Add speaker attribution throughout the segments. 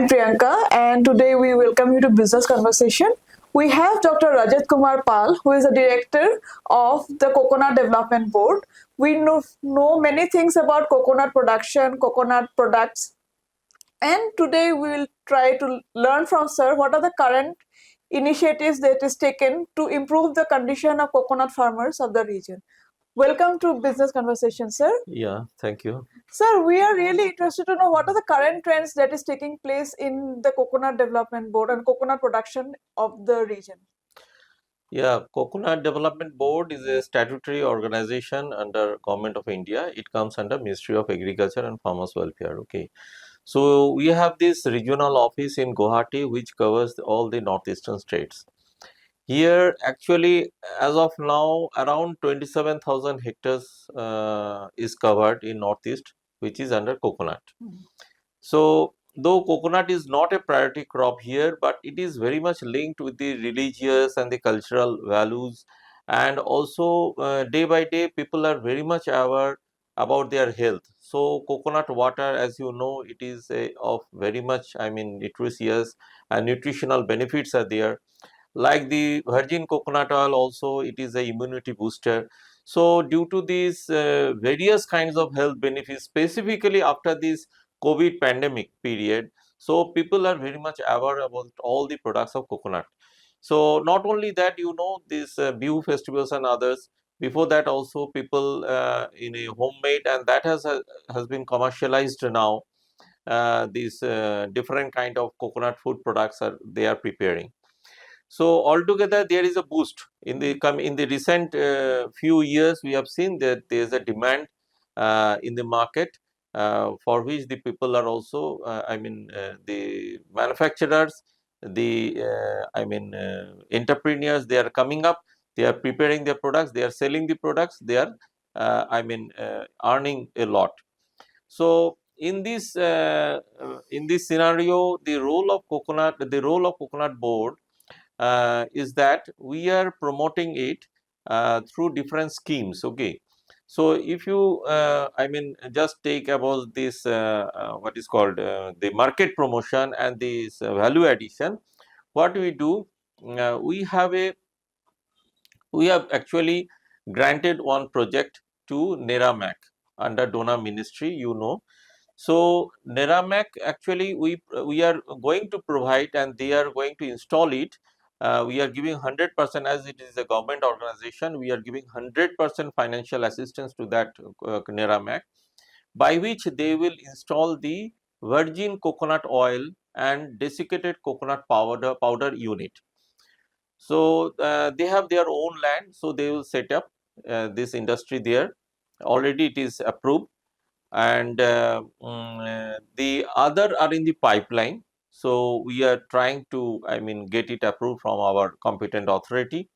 Speaker 1: I'm Priyanka, and today we welcome you to Business Conversation. We have Dr. Rajat Kumar Pal, who is the director of the Coconut Development Board. We know many things about coconut production, coconut products, and today we will try to learn from Sir what are the current initiatives that is taken to improve the condition of coconut farmers of the region. Welcome to Business Conversation, sir.
Speaker 2: Yeah, thank you.
Speaker 1: Sir, we are really interested to know what are the current trends that is taking place in the Coconut Development Board and coconut production of the region.
Speaker 2: Yeah, Coconut Development Board is a statutory organization under Government of India. It comes under Ministry of Agriculture and Farmers Welfare. Okay. So we have this regional office in Guwahati which covers all the northeastern states. Here actually as of now around 27,000 hectares is covered in northeast, which is under coconut. So though coconut is not a priority crop here, but it is very much linked with the religious and the cultural values, and also day by day people are very much aware about their health. So coconut water, as you know, it is of very much, I mean, nutritious and nutritional benefits are there. Like the virgin coconut oil also, it is a immunity booster. So due to these various kinds of health benefits, specifically after this COVID pandemic period, so people are very much aware about all the products of coconut. So not only that, you know, these Bihu festivals and others, before that also people in a homemade, and that has been commercialized now. These different kind of coconut food products are they are preparing. So altogether, there is a boost in the recent few years. We have seen that there is a demand in the market for which the people are also, the manufacturers, the entrepreneurs. They are coming up. They are preparing their products. They are selling the products. They are, earning a lot. So in this scenario, the role of coconut board is that we are promoting it through different schemes. Okay, so if you just take about this what is called the market promotion and this value addition, what we do, we have actually granted one project to NERAMAC under donor ministry, you know. So NERAMAC actually we are going to provide, and they are going to install it. We are giving 100%, as it is a government organization. We are giving 100% financial assistance to that NERAMAC, by which they will install the virgin coconut oil and desiccated coconut powder unit. So they have their own land, so they will set up this industry there. Already it is approved, and the other are in the pipeline. So we are trying to, I mean, get it approved from our competent authority.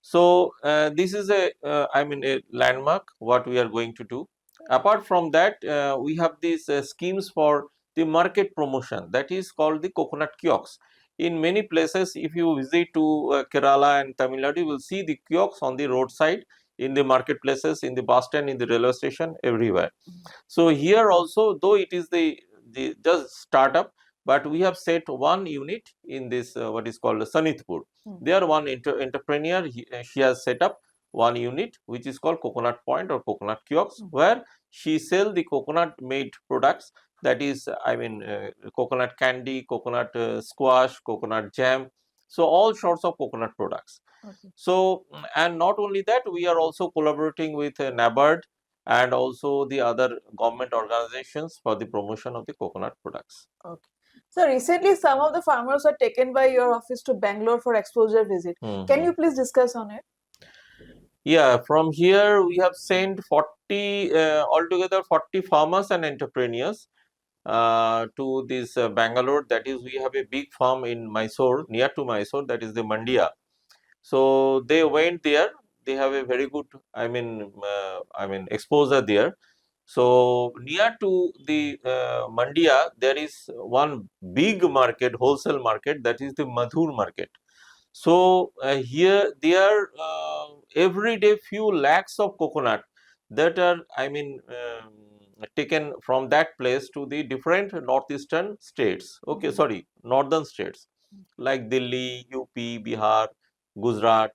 Speaker 2: So this is a a landmark what we are going to do. Apart from that, we have these schemes for the market promotion, that is called the coconut kiosks. In many places, if you visit to Kerala and Tamil Nadu, you will see the kiosks on the roadside, in the marketplaces, in the bus stand, in the railway station, everywhere. So here also, though it is the just startup, but we have set one unit in this what is called Sanitpur. There one entrepreneur, she has set up one unit which is called Coconut Point or Coconut Kiosks, where she sell the coconut made products, that is coconut candy, coconut squash, coconut jam, so all sorts of coconut products. Okay. So and not only that, we are also collaborating with NABARD and also the other government organizations for the promotion of the coconut products.
Speaker 1: Okay. So recently some of the farmers were taken by your office to Bangalore for exposure visit. Can you please discuss on it?
Speaker 2: Yeah, from here we have sent 40 altogether 40 farmers and entrepreneurs to this Bangalore. That is, we have a big farm in Mysore, near to Mysore, that is the Mandia. So they went there. They have a very good, exposure there. So near to the Mandia, there is one big market, wholesale market, that is the Madhur market. So here there are every day few lakhs of coconut that are, taken from that place to the different northeastern states, okay, sorry, northern states like Delhi, UP, Bihar, Gujarat,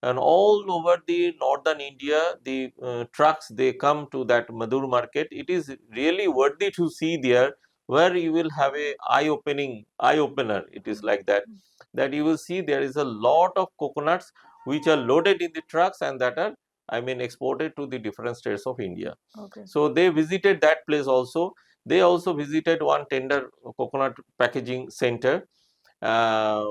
Speaker 2: and all over the northern India. The trucks, they come to that Madur market. It is really worthy to see there, where you will have a eye opener. It is like that you will see there is a lot of coconuts which are loaded in the trucks and that are, I mean, exported to the different states of India.
Speaker 1: Okay.
Speaker 2: So they visited that place also. They also visited one tender coconut packaging center, uh,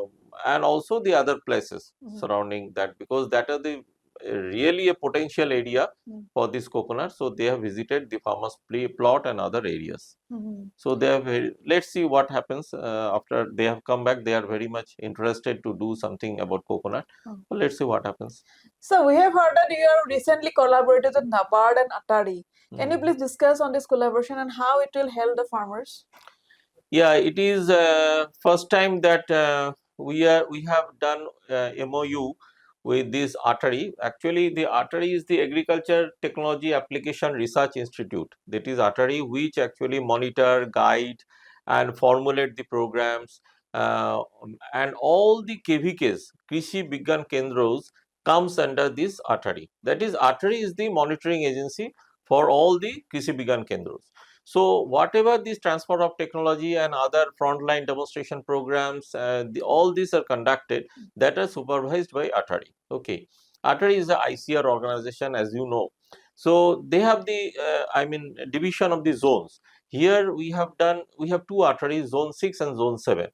Speaker 2: and also the other places surrounding that, because that are the really a potential area for this coconut. So they have visited the farmers plot and other areas. So they have let's see what happens after they have come back. They are very much interested to do something about coconut. So let's see what happens.
Speaker 1: So we have heard that you have recently collaborated with NABARD and Atari. Can you please discuss on this collaboration and how it will help the farmers?
Speaker 2: Yeah, it is first time that we have done MOU with this Atari. Actually, the Atari is the Agriculture Technology Application Research Institute. That is Atari, which actually monitor, guide, and formulate the programs, and all the KVKs, Krishi Bigyan Kendros, comes under this Atari. That is, Atari is the monitoring agency for all the Krishi Bigyan Kendros. So whatever this transfer of technology and other frontline demonstration programs, all these are conducted, that are supervised by Atari. Okay, Atari is a ICR organization, as you know. So they have the I mean, division of the zones. Here we have two Atari, zone 6 and zone 7.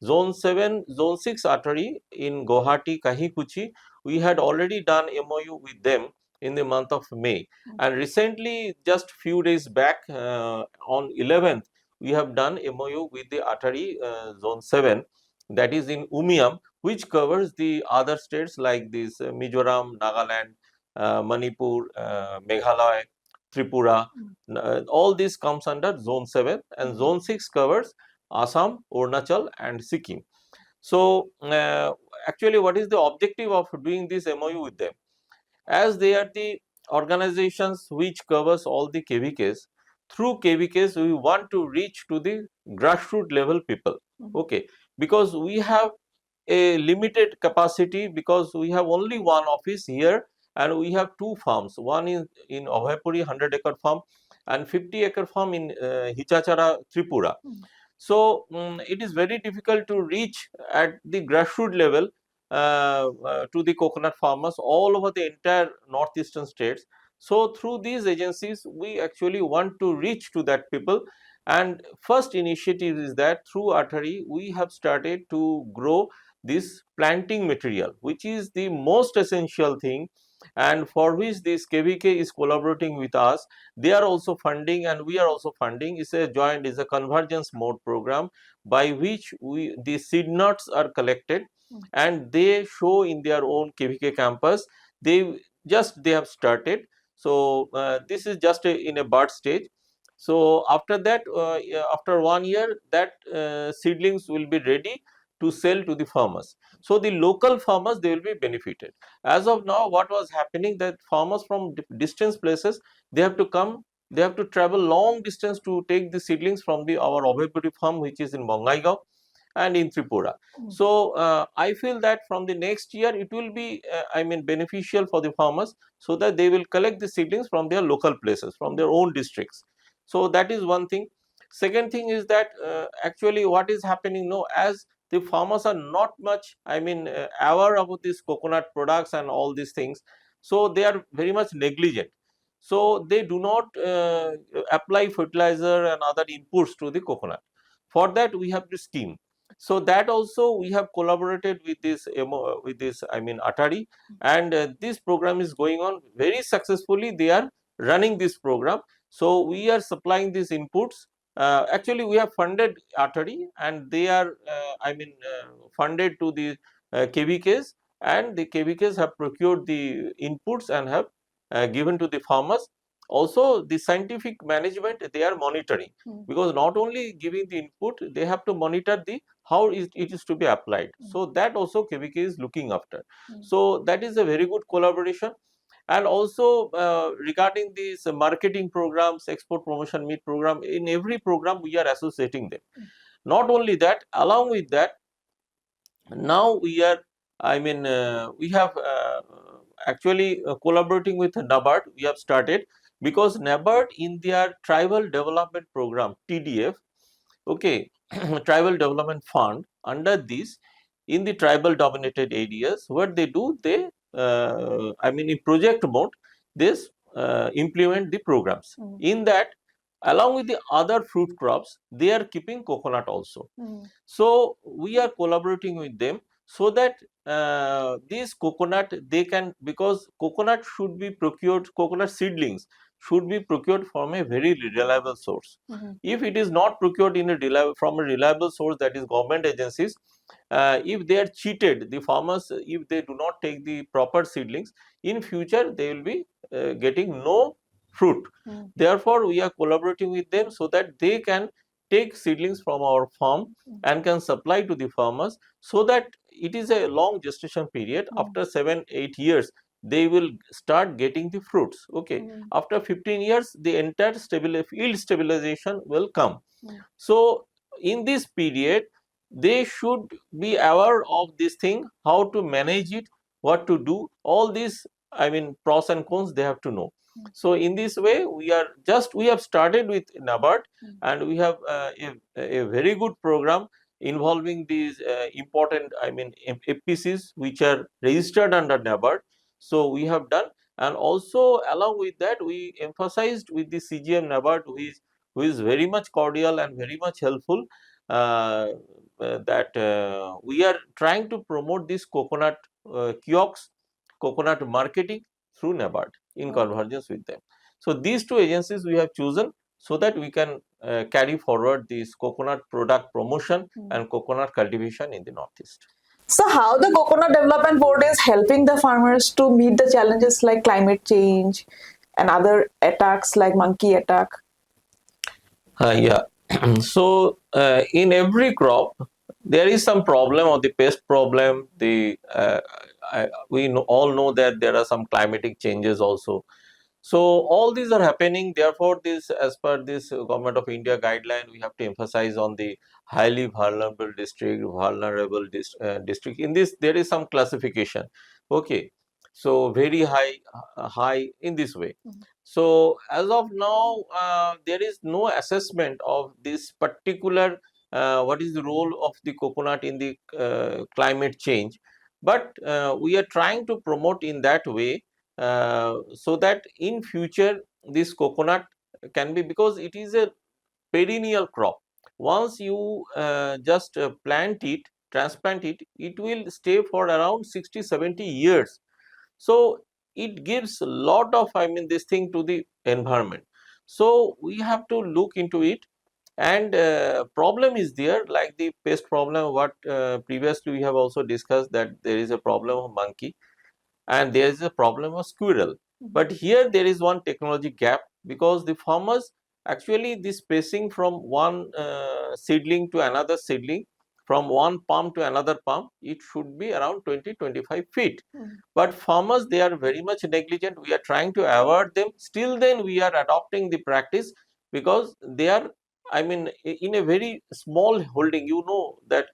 Speaker 2: Zone 7, zone 6 Atari in Guwahati, Kahikuchi, we had already done MOU with them in the month of May. And recently, just few days back, on 11th, we have done MOU with the Atari Zone 7, that is in Umiam, which covers the other states like this Mizoram, Nagaland, Manipur, Meghalaya, Tripura. All this comes under Zone 7, and Zone 6 covers Assam, Arunachal, and Sikkim. So, actually, what is the objective of doing this MOU with them? As they are the organizations which covers all the KVKs, through KVKs we want to reach to the grassroots level people. Okay, because we have a limited capacity, because we have only one office here and we have two farms. One is in Abhaypuri 100-acre farm and 50-acre farm in Hichachara, Tripura. So it is very difficult to reach at the grassroots level to the coconut farmers all over the entire northeastern states. So through these agencies, we actually want to reach to that people. And first initiative is that through Atari, we have started to grow this planting material, which is the most essential thing, and for which this KVK is collaborating with us. They are also funding and we are also funding. It's a joint, is a convergence mode program by which the seed nuts are collected and they show in their own KVK campus. They have started. So this is just in a bird stage. So after that, after 1 year, that seedlings will be ready to sell to the farmers. So the local farmers, they will be benefited. As of now, what was happening, that farmers from distant places, they have to come, they have to travel long distance to take the seedlings from our Abhaypuri farm, which is in Bongaigaon and in Tripura. So I feel that from the next year it will be I mean, beneficial for the farmers, so that they will collect the seedlings from their local places, from their own districts. So that is one thing. Second thing is that actually what is happening now, as the farmers are not much, I mean, aware about these coconut products and all these things, so they are very much negligent. So they do not apply fertilizer and other inputs to the coconut. For that we have this scheme. So that also we have collaborated with this I mean Atari, and this program is going on very successfully. They are running this program. So we are supplying these inputs. Actually, we have funded Atari, and they are I mean funded to the KVKs, and the KVKs have procured the inputs and have given to the farmers. Also, the scientific management, they are monitoring, because not only giving the input, they have to monitor the how it is to be applied. So that also KVK is looking after. So that is a very good collaboration. And also regarding these marketing programs, export promotion meet program, in every program we are associating them. Not only that, along with that, now we are, we have actually collaborating with NABARD. We have started because NABARD in their tribal development program TDF, okay, tribal development fund, under this, in the tribal dominated areas, what they do, they in project mode, this implement the programs. In that, along with the other fruit crops, they are keeping coconut also. So we are collaborating with them so that this coconut, they can, because coconut should be procured, coconut seedlings should be procured from a very reliable source. If it is not procured in a from a reliable source, that is government agencies, if they are cheated, the farmers, if they do not take the proper seedlings, in future they will be getting no fruit. Therefore, we are collaborating with them so that they can take seedlings from our farm and can supply to the farmers, so that it is a long gestation period. After 7-8 years, they will start getting the fruits. Okay, after 15 years, the entire yield stabilization will come. So in this period, they should be aware of this thing, how to manage it, what to do, all these, pros and cons they have to know. So in this way, we have started with NABARD, and we have a very good program involving these important, FPCs which are registered under NABARD. So we have done, and also along with that, we emphasized with the CGM NABARD, who is very much cordial and very much helpful, that we are trying to promote this coconut kiosks, coconut marketing through NABARD in convergence with them. So these two agencies we have chosen so that we can carry forward this coconut product promotion and coconut cultivation in the Northeast.
Speaker 1: So, how the Coconut Development Board is helping the farmers to meet the challenges like climate change and other attacks like monkey attack?
Speaker 2: Yeah. So in every crop, there is some problem or the pest problem. We all know that there are some climatic changes also. So all these are happening. Therefore, this, as per this Government of India guideline, we have to emphasize on the highly vulnerable district, district. In this, there is some classification. Okay, so very high in this way. So as of now, there is no assessment of this particular what is the role of the coconut in the climate change, but we are trying to promote in that way, so that in future this coconut can be, because it is a perennial crop. Once you just plant it, transplant it, it will stay for around 60-70 years. So it gives a lot of, this thing to the environment. So we have to look into it. And problem is there, like the pest problem, what previously we have also discussed, that there is a problem of monkey and there is a problem of squirrel. But here there is one technology gap, because the farmers, actually this spacing from one seedling to another seedling, from one palm to another palm, it should be around 20-25 feet. But farmers, they are very much negligent. We are trying to avoid them. Still then we are adopting the practice, because they are, in a very small holding, you know that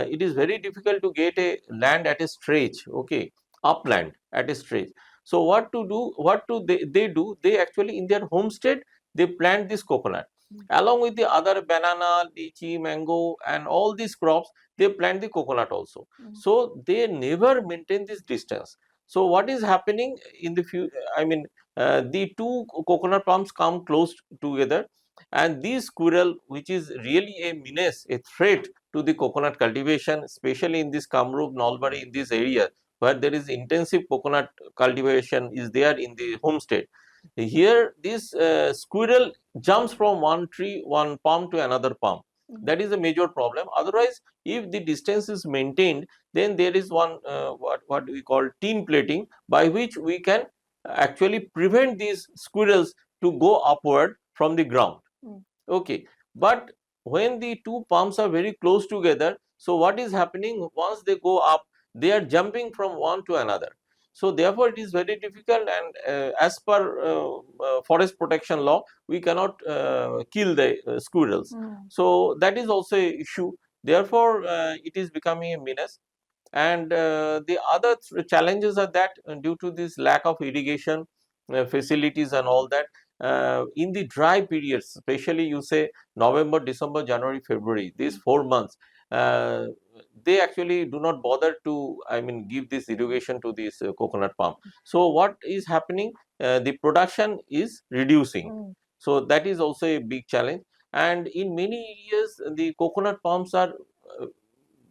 Speaker 2: it is very difficult to get a land at a stretch, okay, upland at a stretch. So what to do, they do, they actually in their homestead, they plant this coconut along with the other banana, lychee, mango and all these crops. They plant the coconut also. So they never maintain this distance. So what is happening in the few, the two coconut palms come close together, and this squirrel, which is really a menace, a threat to the coconut cultivation, especially in this Kamrup, Nalbari, in this area where there is intensive coconut cultivation is there in the homestead. Here this squirrel jumps from one tree, one palm to another palm. That is a major problem. Otherwise, if the distance is maintained, then there is one what we call tin plating, by which we can actually prevent these squirrels to go upward from the ground. Okay, but when the two palms are very close together, so what is happening, once they go up, they are jumping from one to another. So therefore, it is very difficult, and as per forest protection law, we cannot kill the squirrels. So that is also a issue. Therefore, it is becoming a menace. And the other challenges are that due to this lack of irrigation facilities and all that, in the dry periods, especially you say November, December, January, February, these 4 months, uh, they actually do not bother to, I mean, give this irrigation to this coconut palm. So what is happening? The production is reducing. So that is also a big challenge. And in many areas, the coconut palms are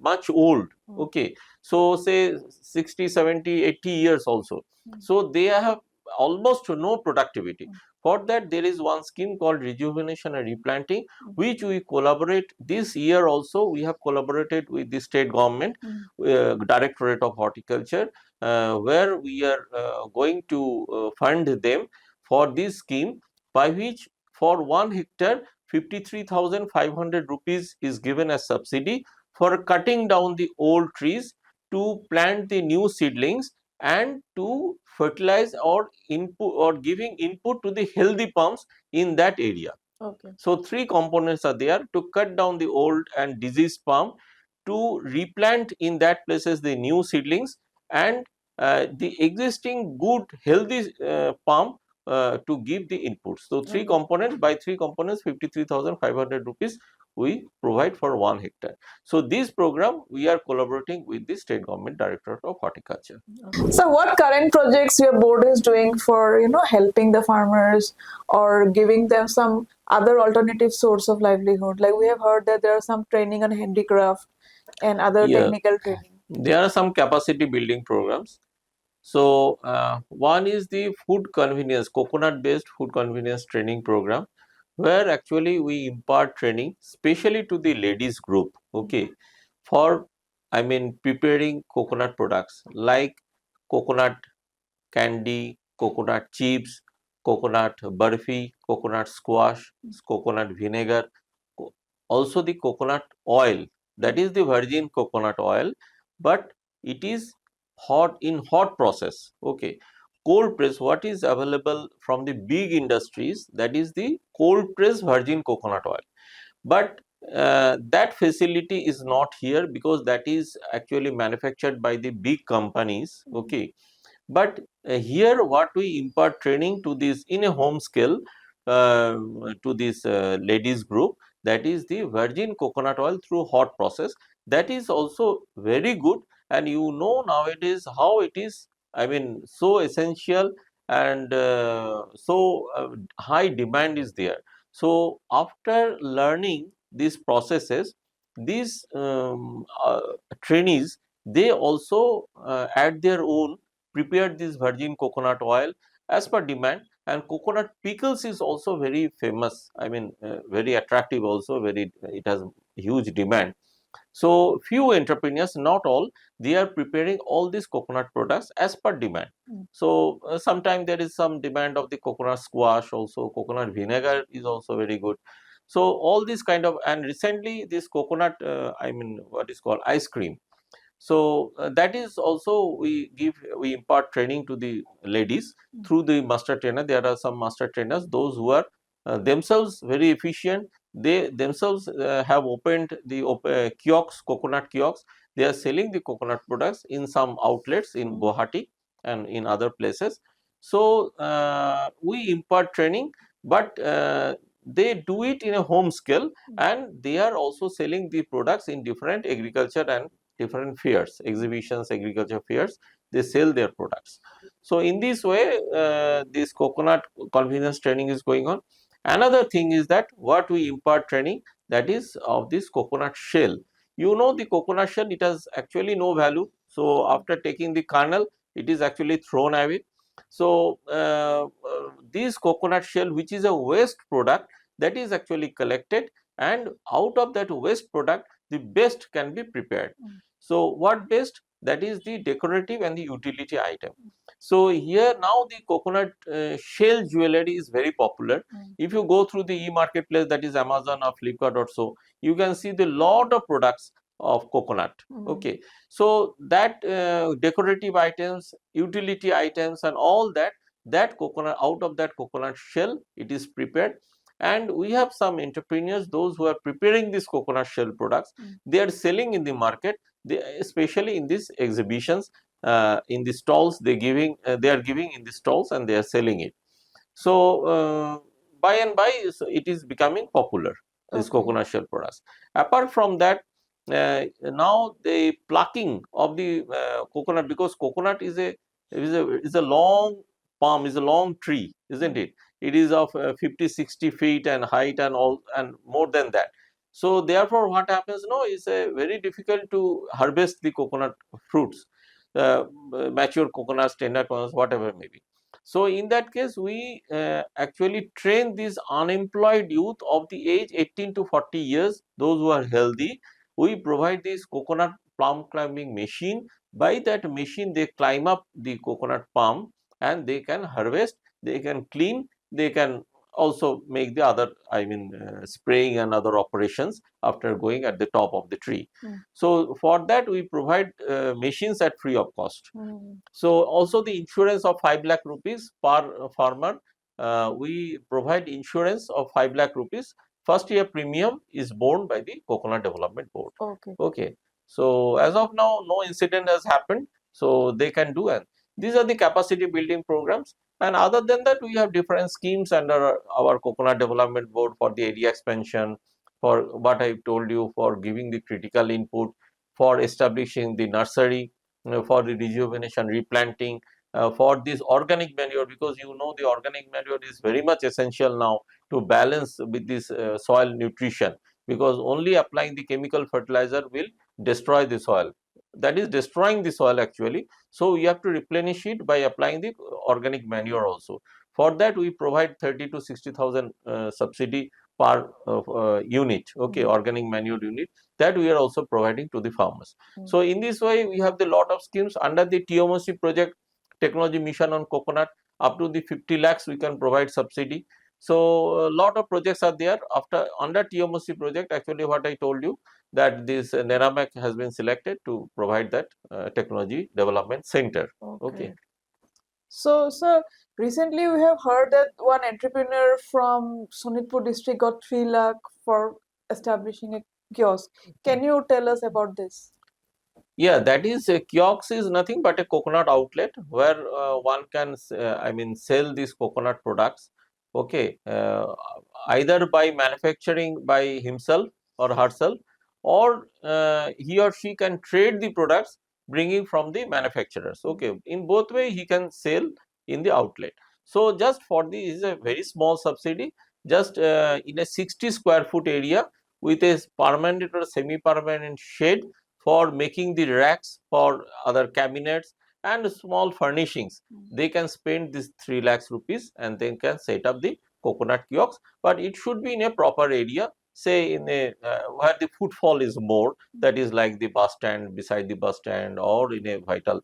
Speaker 2: much old. Okay, so say 60, 70, 80 years also. So they have almost no productivity. For that, there is one scheme called rejuvenation and replanting, which we collaborate this year also. We have collaborated with the state government, Directorate of Horticulture, where we are going to fund them for this scheme, by which for 1 hectare 53,500 rupees is given as subsidy for cutting down the old trees to plant the new seedlings and to fertilize or input or giving input to the healthy palms in that area.
Speaker 1: Okay.
Speaker 2: So three components are there to cut down the old and diseased palm, to replant in that places the new seedlings, and the existing good healthy palm to give the inputs. So three components, by three components 53,500 rupees we provide for 1 hectare. So this program we are collaborating with the state government Directorate of Horticulture.
Speaker 1: So what current projects your board is doing for, helping the farmers or giving them some other alternative source of livelihood? Like we have heard that there are some training on handicraft and other technical training.
Speaker 2: There are some capacity building programs. So one is the food convenience, coconut based food convenience training program, where actually we impart training specially to the ladies group, okay, for, I mean, preparing coconut products like coconut candy, coconut chips, coconut burfi, coconut squash, coconut vinegar, also the coconut oil, that is the virgin coconut oil, but it is hot process. Okay, cold press, what is available from the big industries, that is the cold press virgin coconut oil, but that facility is not here because that is actually manufactured by the big companies. Okay, but here what we impart training to this in a home scale to this ladies group, that is the virgin coconut oil through hot process. That is also very good, and nowadays how it is, I mean, so essential, and so high demand is there. So after learning these processes, these trainees, they also add their own, prepare this virgin coconut oil as per demand, and coconut pickles is also very famous, I mean, very attractive also, it has huge demand. So few entrepreneurs, not all, they are preparing all these coconut products as per demand. So sometimes there is some demand of the coconut squash also, coconut vinegar is also very good. So all these kind of, and recently this coconut I mean, what is called ice cream. So that is also we impart training to the ladies through the master trainer. There are some master trainers, those who are themselves very efficient. They themselves have opened the kiosks, coconut kiosks. They are selling the coconut products in some outlets in Guwahati and in other places. So we impart training, but they do it in a home scale, and they are also selling the products in different agriculture and different fairs, exhibitions, agriculture fairs, they sell their products. So in this way, this coconut convenience training is going on. Another thing is that what we impart training, that is of this coconut shell. The coconut shell, it has actually no value. So after taking the kernel, it is actually thrown away. So this coconut shell, which is a waste product, that is actually collected, and out of that waste product, the best can be prepared. So what best? That is the decorative and the utility item. So here now the coconut shell jewelry is very popular. If you go through the e-marketplace, that is Amazon or Flipkart or so, you can see the lot of products of coconut. Okay, so that decorative items, utility items, and all that coconut, out of that coconut shell it is prepared. And we have some entrepreneurs, those who are preparing these coconut shell products, they are selling in the market, especially in these exhibitions, in the stalls they are giving in the stalls, and they are selling it. So by and by it is becoming popular, these coconut shell products. Apart from that, now the plucking of the coconut, because coconut is a long palm, is a long tree, isn't it? It is of 50-60 feet and height and all, and more than that. So therefore what happens now is very difficult to harvest the coconut fruits, mature coconuts, tender coconuts, whatever may be. So in that case, we actually train these unemployed youth of the age 18 to 40 years, those who are healthy. We provide this coconut palm climbing machine. By that machine, they climb up the coconut palm and they can harvest, they can clean, they can also make the other, spraying and other operations after going at the top of the tree. So for that, we provide machines at free of cost. So also the insurance of 5 lakh rupees per farmer, we provide insurance of 5 lakh rupees. First year premium is borne by the Coconut Development Board. Okay. So as of now, no incident has happened, so they can do, and these are the capacity building programs. And other than that, we have different schemes under our Coconut Development Board for the area expansion, for what I told you, for giving the critical input, for establishing the nursery, for the rejuvenation, replanting, for this organic manure, because the organic manure is very much essential now to balance with this soil nutrition, because only applying the chemical fertilizer will destroy the soil, that is destroying the soil actually. So we have to replenish it by applying the organic manure also. For that we provide 30 to 60,000 subsidy per unit, okay, organic manure unit, that we are also providing to the farmers. So in this way we have the lot of schemes under the TMOC project, technology mission on coconut, up to the 50 lakhs we can provide subsidy. So a lot of projects are there after under TMOC project. Actually what I told you, that this NERAMAC has been selected to provide that technology development center. Okay.
Speaker 1: So, sir, recently we have heard that one entrepreneur from Sonitpur district got 3 lakh for establishing a kiosk. Can you tell us about this?
Speaker 2: Yeah, that is a kiosk is nothing but a coconut outlet where one can sell these coconut products. Okay, either by manufacturing by himself or herself, or he or she can trade the products bringing from the manufacturers. Okay, in both way he can sell in the outlet. So just for the is a very small subsidy, just in a 60 square foot area with a permanent or semi permanent shed for making the racks for other cabinets and small furnishings. They can spend this 3 lakhs rupees and they can set up the coconut kiosk, but it should be in a proper area, say in a where the footfall is more, that is like the bus stand, beside the bus stand, or in a vital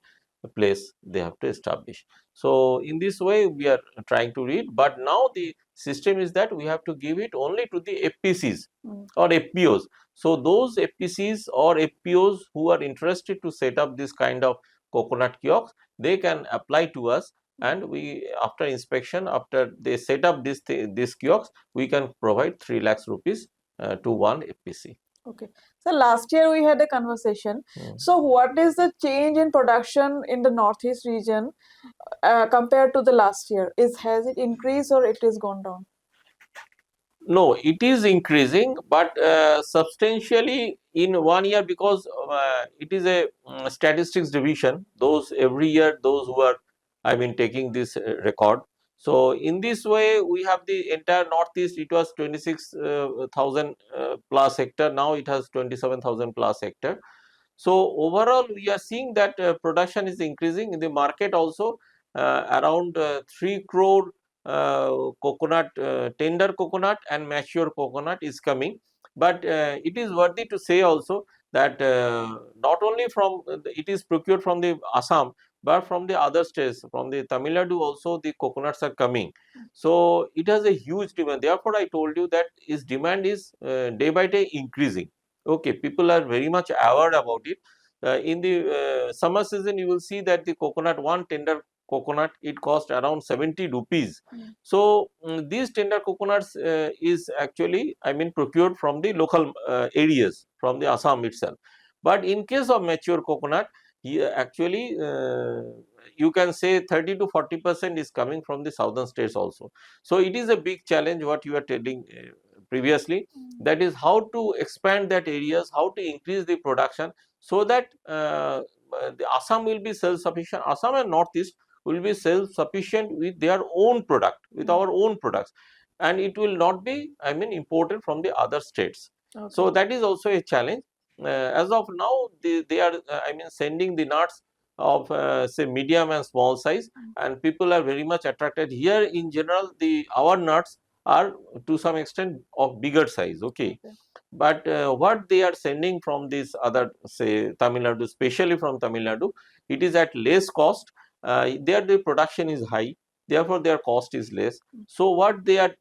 Speaker 2: place they have to establish. So in this way we are trying to read, but now the system is that we have to give it only to the FPCs or FPOs. So those FPCs or FPOs who are interested to set up this kind of coconut kiosk, they can apply to us, and we, after inspection, after they set up this kiosk, we can provide 3 lakhs rupees to one FPC.
Speaker 1: Okay. So last year we had a conversation. So what is the change in production in the Northeast region compared to the last year? Has it increased or it is gone down?
Speaker 2: No, it is increasing, but substantially in 1 year, because it is a statistics division. Those every year, those who are, taking this record. So in this way, we have the entire Northeast. It was 26,000 plus hectare. Now it has 27,000 plus hectare. So overall, we are seeing that production is increasing in the market also. Around 3 crore coconut, tender coconut and mature coconut is coming. But it is worthy to say also that not only from it is procured from the Assam, but from the other states, from the Tamil Nadu also the coconuts are coming. So it has a huge demand. Therefore, I told you that its demand is day by day increasing. Okay, people are very much aware about it. In the summer season, you will see that the coconut, one tender coconut, it cost around 70 rupees. So these tender coconuts is actually, I mean, procured from the local areas, from the Assam itself. But in case of mature coconut, actually you can say 30 to 40% is coming from the southern states also. So it is a big challenge what you are telling previously, that is how to expand that areas, how to increase the production, so that the Assam will be self-sufficient. Assam and Northeast will be self-sufficient with their own product, with our own products, and it will not be, I mean, imported from the other states.
Speaker 1: Okay.
Speaker 2: So that is also a challenge. As of now, they are, I mean, sending the nuts of say medium and small size, and people are very much attracted. Here in general, our nuts are to some extent of bigger size. Okay. But what they are sending from this other, say Tamil Nadu, especially from Tamil Nadu, it is at less cost. There the production is high, therefore their cost is less. So what they are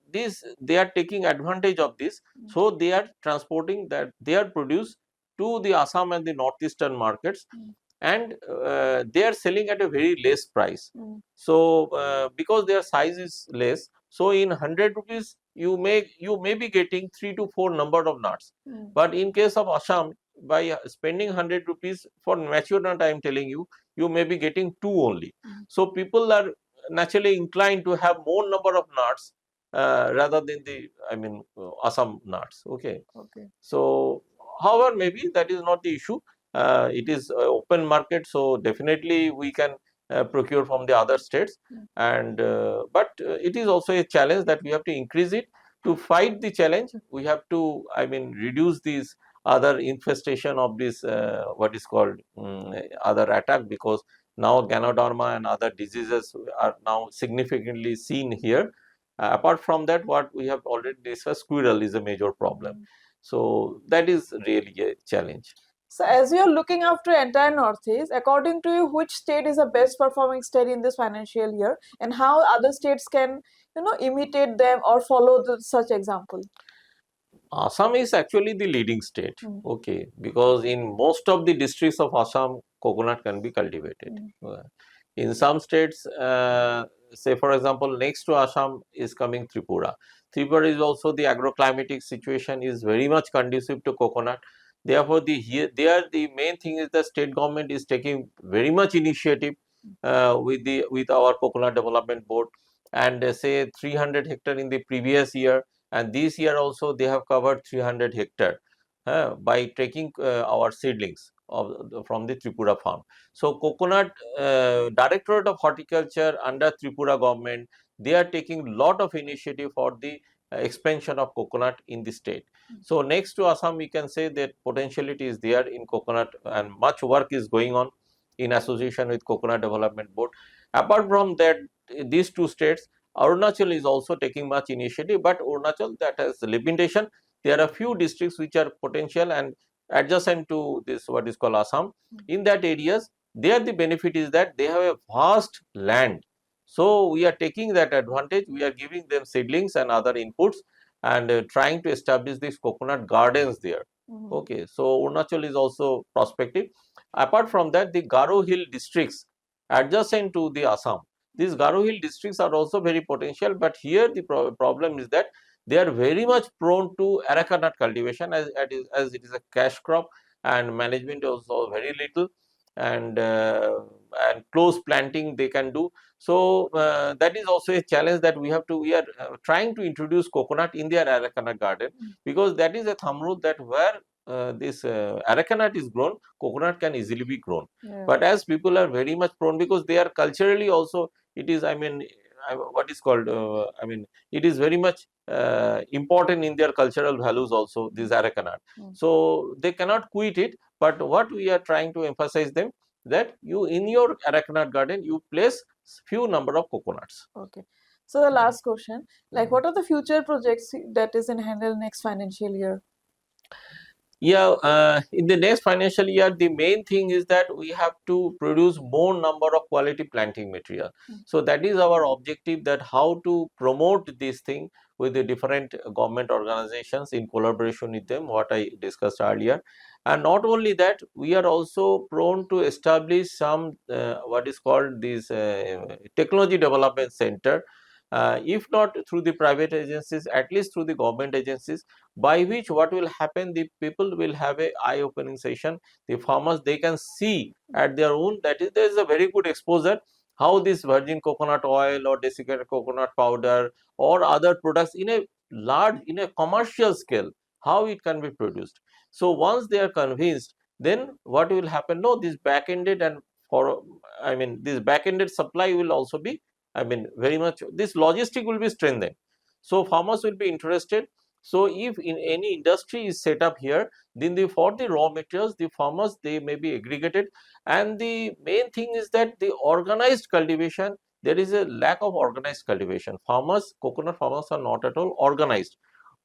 Speaker 2: taking advantage of this. So they are transporting that their produce to the Assam and the northeastern markets, and they are selling at a very less price. So because their size is less, so in 100 rupees you may be getting 3 to 4 number of nuts. But in case of Assam, by spending 100 rupees for mature nut, I am telling you, you may be getting 2 only. So people are naturally inclined to have more number of nuts rather than the, I mean, Assam nuts. Okay. So however, maybe that is not the issue. It is open market, so definitely we can procure from the other states. And but it is also a challenge that we have to increase it. To fight the challenge, we have to, I mean, reduce these other infestation of this what is called other attack, because now Ganoderma and other diseases are now significantly seen here. Apart from that, what we have already discussed, squirrel is a major problem. So that is really a challenge.
Speaker 1: So as you are looking after entire Northeast, according to you, which state is the best performing state in this financial year, and how other states can, imitate them or follow such example?
Speaker 2: Assam is actually the leading state, okay, because in most of the districts of Assam, coconut can be cultivated. In some states, say for example, next to Assam is coming Tripura. Tripura is also, the agroclimatic situation is very much conducive to coconut. Therefore, the main thing is the state government is taking very much initiative with our coconut development board, and say 300 hectare in the previous year, and this year also they have covered 300 hectare by taking our seedlings from the Tripura farm. So coconut Directorate of Horticulture under Tripura government, they are taking lot of initiative for the expansion of coconut in the state. So next to Assam, we can say that potentiality is there in coconut, and much work is going on in association with Coconut Development Board. Apart from that, these two states, Arunachal is also taking much initiative, but Arunachal, that has limitation. There are few districts which are potential and adjacent to this what is called Assam. In that areas, there the benefit is that they have a vast land. So we are taking that advantage. We are giving them seedlings and other inputs, and trying to establish these coconut gardens there. Okay, so Arunachal is also prospective. Apart from that, the Garo Hill districts adjacent to the Assam, these Garo Hill districts are also very potential, but here the problem is that they are very much prone to areca nut cultivation, as it is a cash crop, and management is also very little, and close planting they can do. So that is also a challenge that we are trying to introduce coconut in their areca nut garden, because that is a thumb rule that where this areca nut is grown, coconut can easily be grown. But as people are very much prone, because they are culturally also, it is, I mean, what is called, I mean, it is very much important in their cultural values also, this areca nut. So they cannot quit it, but what we are trying to emphasize them, that you in your areca nut garden, you place few number of coconuts.
Speaker 1: Okay. So the last question, like what are the future projects that is in hand in next financial year?
Speaker 2: Yeah, in the next financial year, the main thing is that we have to produce more number of quality planting material. So that is our objective, that how to promote this thing. with the different government organizations in collaboration with them, what I discussed earlier. And not only that, we are also prone to establish some what is called this technology development center, if not through the private agencies, at least through the government agencies, by which what will happen, the people will have a eye opening session. The farmers, they can see at their own, that is, there is a very good exposure how this virgin coconut oil or desiccated coconut powder or other products in a large, in a commercial scale, how it can be produced. So once they are convinced, then what will happen? No, this back ended and for, I mean, this back ended supply will also be, I mean, very much, this logistic will be strengthened. So farmers will be interested. So if in any industry is set up here, then the, for the raw materials, the farmers, they may be aggregated. And the main thing is that the organized cultivation, there is a lack of organized cultivation. Farmers, coconut farmers are not at all organized.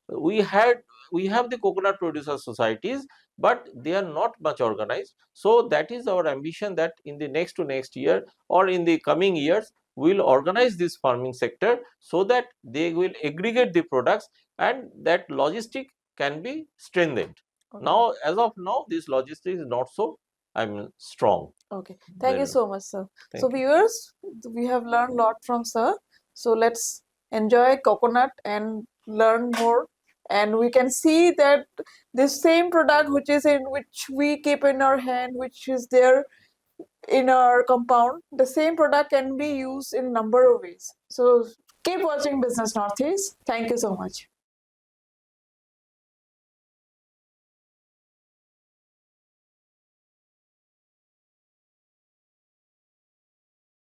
Speaker 2: We have the coconut producer societies, but they are not much organized. So that is our ambition, that in the next to next year or in the coming years, we will organize this farming sector so that they will aggregate the products and that logistic can be strengthened.
Speaker 1: Okay.
Speaker 2: Now, as of now, this logistic is not so, I mean, strong.
Speaker 1: Okay, thank you so much, sir. So
Speaker 2: Thank you.
Speaker 1: viewers, we have learned a lot from sir. So let's enjoy coconut and learn more. And we can see that this same product which is in, which we keep in our hand, which is there in our compound, the same product can be used in number of ways. So keep watching Business Northeast. Thank you so much.